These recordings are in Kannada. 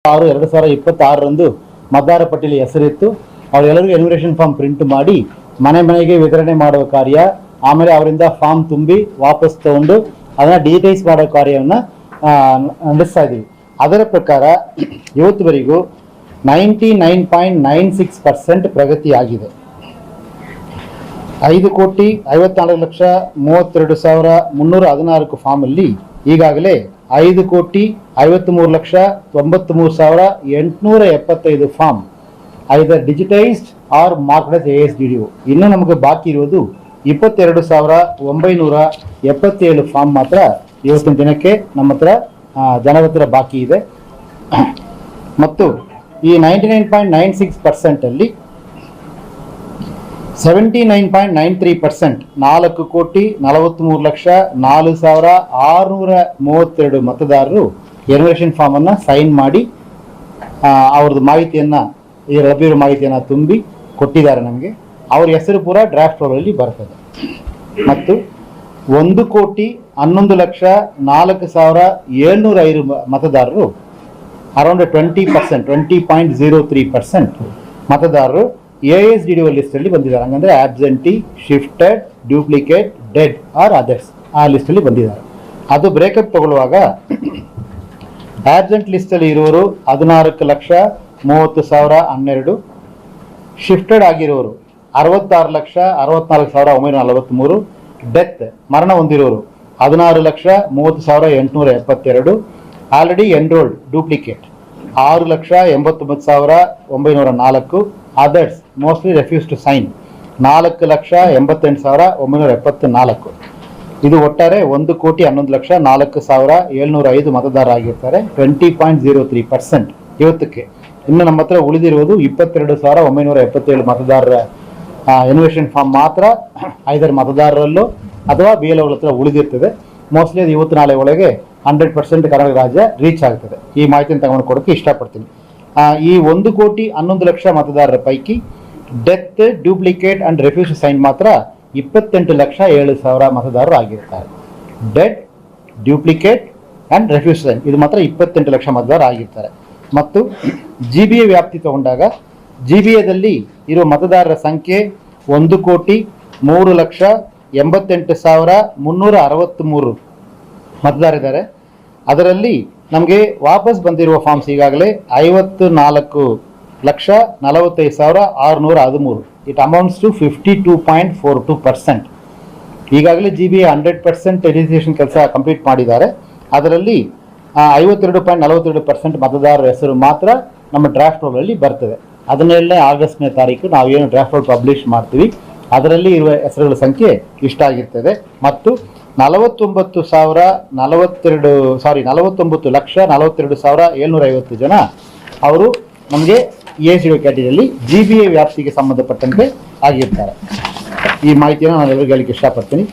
6/2026 ಮತದಾರ ಪಟ್ಟಿಯಲ್ಲಿ ಹೆಸರಿತ್ತು. ಅವರೆಲ್ಲರಿಗೂ ಎನ್ಯುಮರೇಷನ್ ಫಾರ್ಮ್ ಪ್ರಿಂಟ್ ಮಾಡಿ ಮನೆ ಮನೆಗೆ ವಿತರಣೆ ಮಾಡುವ ಕಾರ್ಯ, ಆಮೇಲೆ ಅವರಿಂದ ಫಾರ್ಮ್ ತುಂಬಿ ವಾಪಸ್ ತಗೊಂಡು ಅದನ್ನು ಡಿಜಿಟೈಸ್ ಮಾಡೋ ಕಾರ್ಯವನ್ನು ನಡೆಸ್ತಾ ಇದ್ದೀವಿ. ಅದರ ಪ್ರಕಾರ ಇವತ್ತುವರೆಗೂ 99.96% ಪ್ರಗತಿಯಾಗಿದೆ. 5,54,32,316 ಫಾರ್ಮಲ್ಲಿ ಈಗಾಗಲೇ 5,53,93,875 form either digitised or marked as ASDDO. ಇನ್ನು ನಮಗೆ ಬಾಕಿ ಇರುವುದು 22,977 ಫಾರ್ಮ್ ಮಾತ್ರ ಇವತ್ತಿನ ದಿನಕ್ಕೆ ನಮ್ಮ ಹತ್ರ ಜನರ ಹತ್ರ ಬಾಕಿ ಇದೆ. ಮತ್ತು ಈ 99.96% ಅಲ್ಲಿ 79.93% 4,43,04,632 ಮತದಾರರು ಎನ್ಯುಮರೇಷನ್ ಫಾರ್ಮ್ ಅನ್ನು ಸೈನ್ ಮಾಡಿ ಅವ್ರದ್ದು ಮಾಹಿತಿಯನ್ನು ಈ ಲಭ್ಯವಿರೋ ಮಾಹಿತಿಯನ್ನು ತುಂಬಿ ಕೊಟ್ಟಿದ್ದಾರೆ ನಮಗೆ. ಅವ್ರ ಹೆಸರು ಪೂರ ಡ್ರಾಫ್ಟ್ ರೋಲಲ್ಲಿ ಬರ್ತದೆ. ಮತ್ತು 1,11,04,705 ಮತದಾರರು ಅರೌಂಡ್ 20.03% ಮತದಾರರು ASDDO ಲಿಸ್ಟಲ್ಲಿ ಬಂದಿದ್ದಾರೆ. ಹಂಗಂದ್ರೆ absentee, shifted, duplicate, dead or others ಆ ಲಿಸ್ಟಲ್ಲಿ ಬಂದಿದ್ದಾರೆ. ಅದು ಬ್ರೇಕಪ್ ತಗೊಳ್ಳುವಾಗ ಆಬ್ಸೆಂಟ್ ಲಿಸ್ಟಲ್ಲಿ ಇರೋರು 14,30,012, ಶಿಫ್ಟೆಡ್ ಆಗಿರೋರು 66,64,943, ಡೆತ್ ಮರಣ ಹೊಂದಿರೋರು 16,30,872, already enrolled duplicate 6,89,904, others mostly refuse to sign 4,88,974. ಇದು ಒಟ್ಟಾರೆ 1,11,04,705 ಮತದಾರರಾಗಿರ್ತಾರೆ. 20.03% ಇವತ್ತಕ್ಕೆ. ಇನ್ನು ನಮ್ಮ ಹತ್ರ ಉಳಿದಿರುವುದು 22,977 ಮತದಾರರ ಎನ್ಯುಮರೇಷನ್ ಫಾರ್ಮ್ ಮಾತ್ರ ಐದರ್ ಮತದಾರರಲ್ಲೂ ಅಥವಾ BLO ಹತ್ರ ಉಳಿದಿರ್ತದೆ. ಮೋಸ್ಟ್ಲಿ ಅದು ಇವತ್ತು ನಾಳೆ ಒಳಗೆ 100% ಕರ್ನಾಟಕ ರಾಜ್ಯ ರೀಚ್ ಆಗ್ತದೆ. ಈ ಮಾಹಿತಿಯನ್ನು ತಗೊಂಡು ಕೊಡೋಕ್ಕೆ ಇಷ್ಟಪಡ್ತೀನಿ. ಈ 1,11,00,000 ಮತದಾರರ ಪೈಕಿ death, duplicate and refuse sign ಮಾತ್ರ 28,07,000 ಮತದಾರರು ಆಗಿರ್ತಾರೆ. Dead, duplicate and refuse sign ಇದು ಮಾತ್ರ 28 ಲಕ್ಷ ಮತದಾರರು ಆಗಿರ್ತಾರೆ. ಮತ್ತು GBA ವ್ಯಾಪ್ತಿ ತಗೊಂಡಾಗ GBAದಲ್ಲಿ ಇರುವ ಮತದಾರರ ಸಂಖ್ಯೆ 1,03,88,363 ಮತದಾರರಿದ್ದಾರೆ. ಅದರಲ್ಲಿ ನಮಗೆ ವಾಪಸ್ ಬಂದಿರುವ ಫಾರ್ಮ್ಸ್ ಈಗಾಗಲೇ 54,45,613. It amounts to 52.42%. ಈಗಾಗಲೇ GBA 100% ರಿಜಿಸ್ಟ್ರೇಷನ್ ಕೆಲಸ ಕಂಪ್ಲೀಟ್ ಮಾಡಿದ್ದಾರೆ. ಅದರಲ್ಲಿ 52.42% ಮತದಾರರ ಹೆಸರು ಮಾತ್ರ ನಮ್ಮ ಡ್ರಾಫ್ಟ್ ರೋಲಲ್ಲಿ ಬರ್ತದೆ. 17ನೇ ಆಗಸ್ಟ್ನೇ ತಾರೀಕು ನಾವೇನು ಡ್ರಾಫ್ಟ್ ರೋಲ್ ಪಬ್ಲಿಷ್ ಮಾಡ್ತೀವಿ ಅದರಲ್ಲಿ ಇರುವ ಹೆಸರುಗಳ ಸಂಖ್ಯೆ ಇಷ್ಟಾಗಿರ್ತದೆ. ಮತ್ತು 49,42,750 ಜನ ಅವರು ನಮಗೆ ASDDO ಕ್ಯಾಟಗರಿಯಲ್ಲಿ GBA ವ್ಯಾಪ್ತಿಗೆ ಸಂಬಂಧಪಟ್ಟಂತೆ ಆಗಿರ್ತಾರೆ. ಈ ಮಾಹಿತಿಯನ್ನು ನಾನು ಎಲ್ಲರಿಗೂ ಹೇಳಲಿಕ್ಕೆ ಇಷ್ಟಪಡ್ತೀನಿ.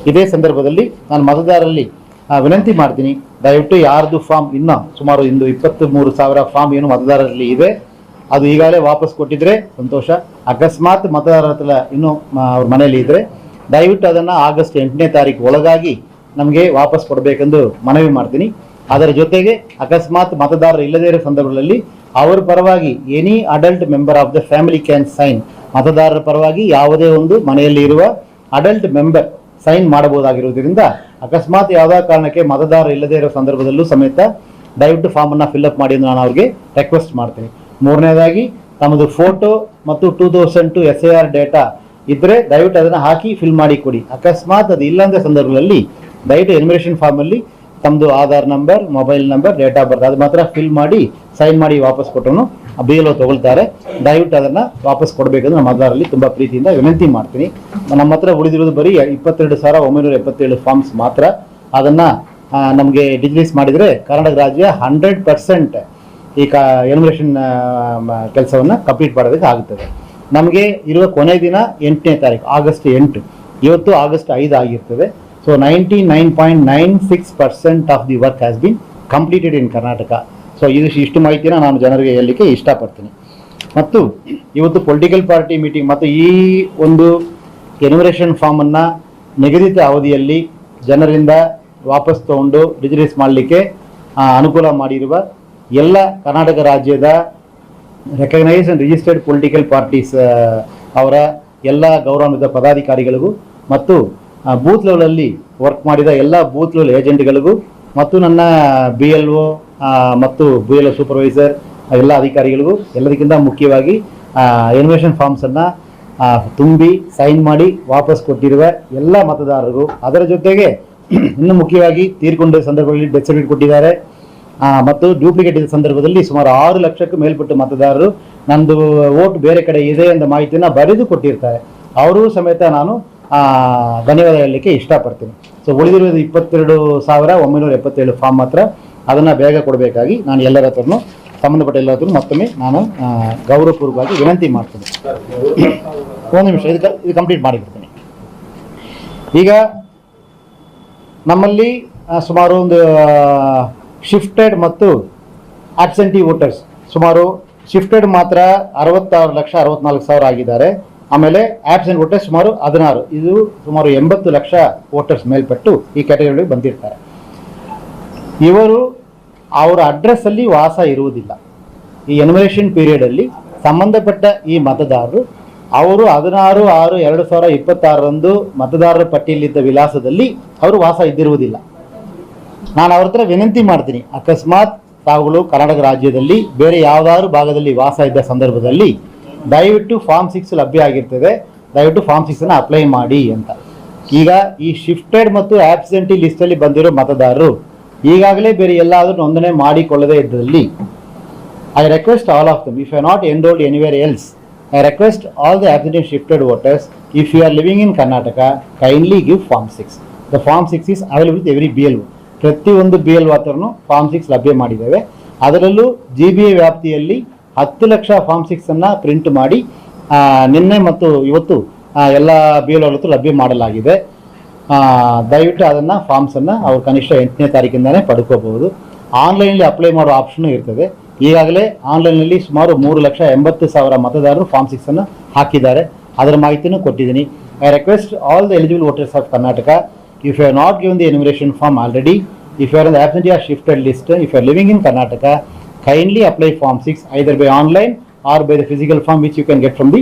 ಇದೇ ಸಂದರ್ಭದಲ್ಲಿ ನಾನು ಮತದಾರರಲ್ಲಿ ವಿನಂತಿ ಮಾಡ್ತೀನಿ, ದಯವಿಟ್ಟು ಯಾರ್ದು ಫಾರ್ಮ್ ಇನ್ನೂ ಸುಮಾರು 23,000 ಫಾರ್ಮ್ ಏನು ಮತದಾರರಲ್ಲಿ ಇದೆ ಅದು ಈಗಾಗಲೇ ವಾಪಸ್ ಕೊಟ್ಟಿದ್ರೆ ಸಂತೋಷ. ಅಕಸ್ಮಾತ್ ಮತದಾರರ ಹತ್ರ ಇನ್ನೂ ಅವ್ರ ಮನೆಯಲ್ಲಿ ಇದ್ದರೆ ದಯವಿಟ್ಟು ಅದನ್ನು ಆಗಸ್ಟ್ 8ನೇ ತಾರೀಕು ಒಳಗಾಗಿ ನಮಗೆ ವಾಪಸ್ ಕೊಡಬೇಕೆಂದು ಮನವಿ ಮಾಡ್ತೀನಿ. ಅದರ ಜೊತೆಗೆ ಅಕಸ್ಮಾತ್ ಮತದಾರರು ಇಲ್ಲದೇ ಇರೋ ಸಂದರ್ಭದಲ್ಲಿ ಅವರ ಪರವಾಗಿ any adult member of the family can sign. ಮತದಾರರ ಪರವಾಗಿ ಯಾವುದೇ ಒಂದು ಮನೆಯಲ್ಲಿ ಇರುವ ಅಡಲ್ಟ್ ಮೆಂಬರ್ ಸೈನ್ ಮಾಡಬಹುದಾಗಿರುವುದರಿಂದ ಅಕಸ್ಮಾತ್ ಯಾವುದೇ ಕಾರಣಕ್ಕೆ ಮತದಾರರು ಇಲ್ಲದೇ ಇರೋ ಸಂದರ್ಭದಲ್ಲೂ ಸಮೇತ ದಯವಿಟ್ಟು ಫಾರ್ಮನ್ನು ಫಿಲ್ಅಪ್ ಮಾಡಿ ಎಂದು ನಾನು ಅವ್ರಿಗೆ ರಿಕ್ವೆಸ್ಟ್ ಮಾಡ್ತೀನಿ. ಮೂರನೇದಾಗಿ ತಮ್ಮದು ಫೋಟೋ ಮತ್ತು 2002 SIR ಡೇಟಾ ಇದ್ದರೆ ದಯವಿಟ್ಟು ಅದನ್ನು ಹಾಕಿ ಫಿಲ್ ಮಾಡಿ ಕೊಡಿ. ಅಕಸ್ಮಾತ್ ಅದು ಇಲ್ಲಂದ ಸಂದರ್ಭದಲ್ಲಿ ದಯವಿಟ್ಟು ಎನ್ಯುಮರೇಷನ್ ಫಾರ್ಮಲ್ಲಿ ತಮ್ಮದು Aadhaar number, mobile number, date of birth ಅದು ಮಾತ್ರ ಫಿಲ್ ಮಾಡಿ ಸೈನ್ ಮಾಡಿ ವಾಪಸ್ ಕೊಟ್ಟನು BLO ತಗೊಳ್ತಾರೆ. ದಯವಿಟ್ಟು ಅದನ್ನು ವಾಪಸ್ ಕೊಡಬೇಕಂದ್ರೆ ನಮ್ಮ ಮತದಾರರಲ್ಲಿ ತುಂಬ ಪ್ರೀತಿಯಿಂದ ವಿನಂತಿ ಮಾಡ್ತೀನಿ. ನಮ್ಮ ಹತ್ರ ಉಳಿದಿರೋದು ಬರೀ 22,977 ಫಾರ್ಮ್ಸ್ ಮಾತ್ರ. ಅದನ್ನು ನಮಗೆ ಡಿಜಿಟೈಸ್ ಮಾಡಿದರೆ ಕರ್ನಾಟಕ ರಾಜ್ಯ 100% ಈ ಎನ್ಯುಮರೇಷನ್ ಕೆಲಸವನ್ನು ಕಂಪ್ಲೀಟ್ ಮಾಡೋದಕ್ಕೆ ಆಗುತ್ತದೆ. ನಮಗೆ ಇರುವ ಕೊನೆ ದಿನ 8ನೇ ತಾರೀಕು ಆಗಸ್ಟ್ 8. ಇವತ್ತು ಆಗಸ್ಟ್ 5 ಆಗಿರ್ತದೆ. So 99.96% of the work has been completed in Karnataka. So ಇಷ್ಟು ಮಾಹಿತಿನ ನಾನು ಜನರಿಗೆ ಹೇಳಲಿಕ್ಕೆ ಇಷ್ಟಪಡ್ತೀನಿ. ಮತ್ತು ಇವತ್ತು ಪೊಲಿಟಿಕಲ್ ಪಾರ್ಟಿ ಮೀಟಿಂಗ್ ಮತ್ತು ಈ ಒಂದು ಎನ್ಯುಮರೇಷನ್ ಫಾರ್ಮನ್ನು ನಿಗದಿತ ಅವಧಿಯಲ್ಲಿ ಜನರಿಂದ ವಾಪಸ್ ತಗೊಂಡು ರಿಜಿಸ್ಟ್ರೇಸ್ ಮಾಡಲಿಕ್ಕೆ ಅನುಕೂಲ ಮಾಡಿರುವ ಎಲ್ಲ ಕರ್ನಾಟಕ ರಾಜ್ಯದ recognised and registered political parties ಅವರ ಎಲ್ಲ ಗೌರವಾನ್ವಿತ ಪದಾಧಿಕಾರಿಗಳಿಗೂ ಮತ್ತು ಬೂತ್ ಲೆವೆಲಲ್ಲಿ ವರ್ಕ್ ಮಾಡಿದ ಎಲ್ಲ ಬೂತ್ ಲೆವೆಲ್ ಏಜೆಂಟ್ಗಳಿಗೂ ಮತ್ತು ನನ್ನ BLO ಮತ್ತು BLO ಸೂಪರ್ವೈಸರ್ ಎಲ್ಲ ಅಧಿಕಾರಿಗಳಿಗೂ ಎಲ್ಲದಕ್ಕಿಂತ ಮುಖ್ಯವಾಗಿ ಎನ್ಯುಮರೇಷನ್ ಫಾರ್ಮ್ಸನ್ನು ತುಂಬಿ ಸೈನ್ ಮಾಡಿ ವಾಪಸ್ ಕೊಟ್ಟಿರುವ ಎಲ್ಲ ಮತದಾರರಿಗೂ, ಅದರ ಜೊತೆಗೆ ಇನ್ನು ಮುಖ್ಯವಾಗಿ ತೀರ್ಕೊಂಡ ಸಂದರ್ಭದಲ್ಲಿ ಡೆತ್ ಸರ್ಟಿಫಿಕೇಟ್ ಕೊಟ್ಟಿದ್ದಾರೆ ಮತ್ತು ಡೂಪ್ಲಿಕೇಟ್ ಇದ್ದ ಸಂದರ್ಭದಲ್ಲಿ ಸುಮಾರು 6 ಲಕ್ಷಕ್ಕೂ ಮೇಲ್ಪಟ್ಟ ಮತದಾರರು ನಂದು ವೋಟ್ ಬೇರೆ ಕಡೆ ಇದೆ ಎಂಬ ಮಾಹಿತಿಯನ್ನು ಬರೆದು ಕೊಟ್ಟಿರ್ತಾರೆ. ಅವರೂ ಸಮೇತ ನಾನು ಧನ್ಯವಾದ ಹೇಳಲಿಕ್ಕೆ ಇಷ್ಟಪಡ್ತೀನಿ. ಸೊ ಉಳಿದಿರುವುದು 22,977 ಫಾರ್ಮ್ ಮಾತ್ರ, ಅದನ್ನು ಬೇಗ ಕೊಡಬೇಕಾಗಿ ನಾನು ಎಲ್ಲರ ಹತ್ರನೂ ಸಂಬಂಧಪಟ್ಟ ಎಲ್ಲ ಹತ್ರ ಮತ್ತೊಮ್ಮೆ ನಾನು ಗೌರವಪೂರ್ವಕವಾಗಿ ವಿನಂತಿ ಮಾಡ್ತೀನಿ. ಒಂದು ನಿಮಿಷ, ಇದು ಕಂಪ್ಲೀಟ್ ಮಾಡಿಬಿಡ್ತೀನಿ. ಈಗ ನಮ್ಮಲ್ಲಿ ಸುಮಾರು ಒಂದು ಶಿಫ್ಟೆಡ್ ಮತ್ತು ಆಬ್ಸೆಂಟಿ ವೋಟರ್ಸ್ ಸುಮಾರು ಶಿಫ್ಟೆಡ್ ಮಾತ್ರ 66,64,000 ಆಗಿದ್ದಾರೆ. ಆಮೇಲೆ ಆಬ್ಸೆಂಟ್ ವೋಟರ್ಸ್ ಸುಮಾರು 16, ಇದು ಸುಮಾರು 80 ಲಕ್ಷ ವೋಟರ್ಸ್ ಮೇಲ್ಪಟ್ಟು ಈ ಕ್ಯಾಟಗರಿಗಳಿಗೆ ಬಂದಿರ್ತಾರೆ. ಇವರು ಅವರ ಅಡ್ರೆಸ್ಸಲ್ಲಿ ವಾಸ ಇರುವುದಿಲ್ಲ. ಈ ಎನ್ಯುಮರೇಷನ್ ಪೀರಿಯಡಲ್ಲಿ ಸಂಬಂಧಪಟ್ಟ ಈ ಮತದಾರರು ಅವರು 16/6/2026 ಮತದಾರರ ಪಟ್ಟಿಯಲ್ಲಿದ್ದ ವಿಳಾಸದಲ್ಲಿ ಅವರು ವಾಸ ಇದ್ದಿರುವುದಿಲ್ಲ. ನಾನು ಅವ್ರ ಹತ್ರ ವಿನಂತಿ ಮಾಡ್ತೀನಿ, ಅಕಸ್ಮಾತ್ ತಾವುಗಳು ಕರ್ನಾಟಕ ರಾಜ್ಯದಲ್ಲಿ ಬೇರೆ ಯಾವುದಾದ್ರೂ ಭಾಗದಲ್ಲಿ ವಾಸ ಇದ್ದ ಸಂದರ್ಭದಲ್ಲಿ ದಯವಿಟ್ಟು ಫಾರ್ಮ್ 6 ಲಭ್ಯ ಆಗಿರ್ತದೆ, ದಯವಿಟ್ಟು ಫಾರ್ಮ್ 6 ಅಪ್ಲೈ ಮಾಡಿ ಅಂತ. ಈಗ ಈ ಶಿಫ್ಟೆಡ್ ಮತ್ತು ಆಬ್ಸೆಂಟಿ ಲಿಸ್ಟಲ್ಲಿ ಬಂದಿರೋ ಮತದಾರರು ಈಗಾಗಲೇ ಬೇರೆ ಎಲ್ಲಾದರೂ ನೋಂದಣಿ ಮಾಡಿಕೊಳ್ಳದೇ ಇದ್ದಲ್ಲಿ I request all of them, if you are not enrolled anywhere else, I request all the absentee shifted voters, if you are living in Karnataka, kindly give Form 6. The Form 6 is available with every BLO. ಪ್ರತಿಯೊಂದು BLO ಹತ್ರನೂ Form 6 ಲಭ್ಯ ಮಾಡಿದ್ದೇವೆ. ಅದರಲ್ಲೂ GBA ವ್ಯಾಪ್ತಿಯಲ್ಲಿ 10 ಲಕ್ಷ Form 6 ಪ್ರಿಂಟ್ ಮಾಡಿ ನಿನ್ನೆ ಮತ್ತು ಇವತ್ತು ಎಲ್ಲ BLO ಹತ್ರ ಲಭ್ಯ ಮಾಡಲಾಗಿದೆ. ದಯವಿಟ್ಟು ಅದನ್ನು ಫಾರ್ಮ್ಸನ್ನು ಅವರು ಕನಿಷ್ಠ 8ನೇ ತಾರೀಕಿಂದಲೇ ಪಡ್ಕೋಬಹುದು. ಆನ್ಲೈನಲ್ಲಿ ಅಪ್ಲೈ ಮಾಡೋ ಆಪ್ಷನ್ನು ಇರ್ತದೆ. ಈಗಾಗಲೇ ಆನ್ಲೈನಲ್ಲಿ ಸುಮಾರು 3,80,000 ಮತದಾರರು ಫಾರ್ಮ್ 6 ಹಾಕಿದ್ದಾರೆ. ಅದರ ಮಾಹಿತಿನೂ ಕೊಟ್ಟಿದ್ದೀನಿ. I request all the eligible voters of Karnataka, if you are not given the enumeration form already, if you are in the absentee or shifted list, if you are living in Karnataka, kindly apply Form 6 either by online or by the physical form which you can get from the